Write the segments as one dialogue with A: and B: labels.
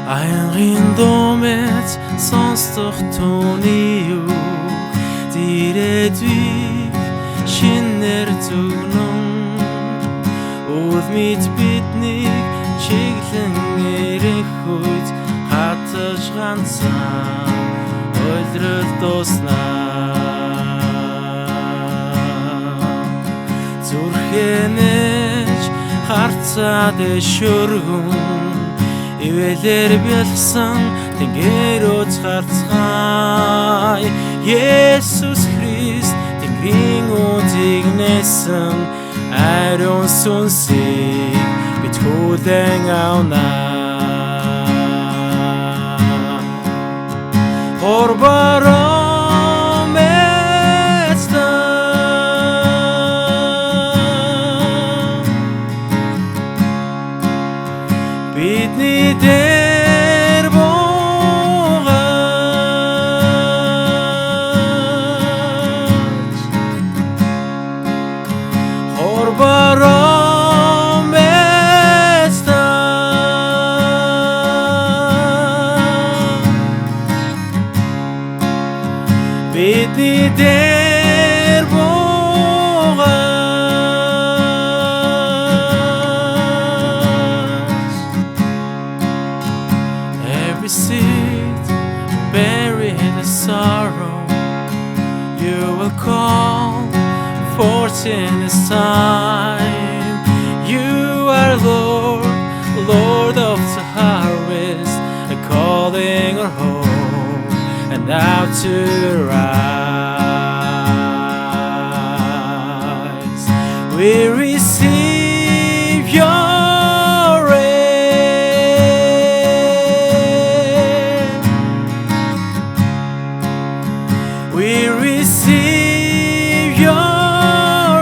A: Аянгын домэт сонсдох түүний үг дирээдвийг шинээр зүгнэн үл мэд биднийг чиглэн ирэх үед хатаж ганцхан ойлрол дуснаа зүрхэнэж харцаад шөргөн ивэлэр бэлгсэн тэнгэр уцгарцгай Есүс Христ тэнгэрийн үдийг нээсэн ариун сүнсийг бид хүлээн авнаа Хорбароо мэстэн бидний дээр буугаж хорбароо мэстэн бидний дээр every seed buried in sorrow you will call forth in this time you are Lord of the harvest calling our home and now to rise we receive your we receive your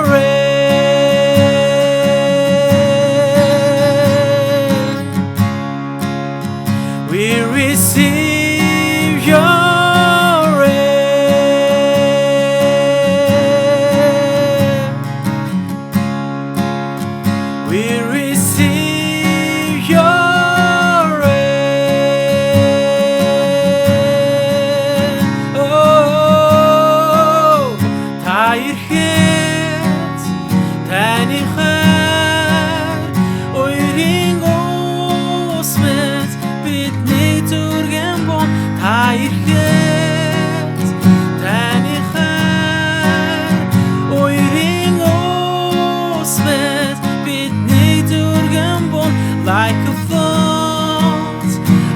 A: rain. We receive your rain. We receive your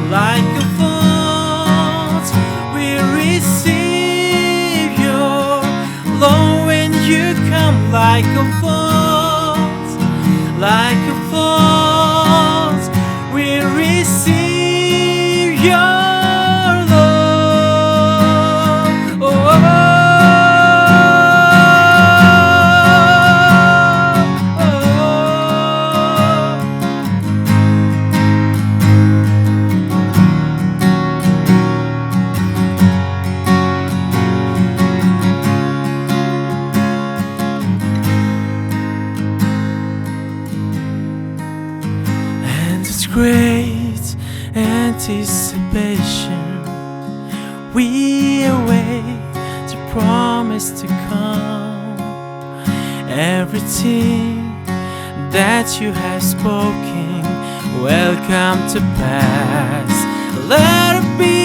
A: like a thought, we receive your love when you come like a thought, we receive your love. Oh. Great anticipation, we await the promise to come. Everything that you have spoken will come to pass. Let it be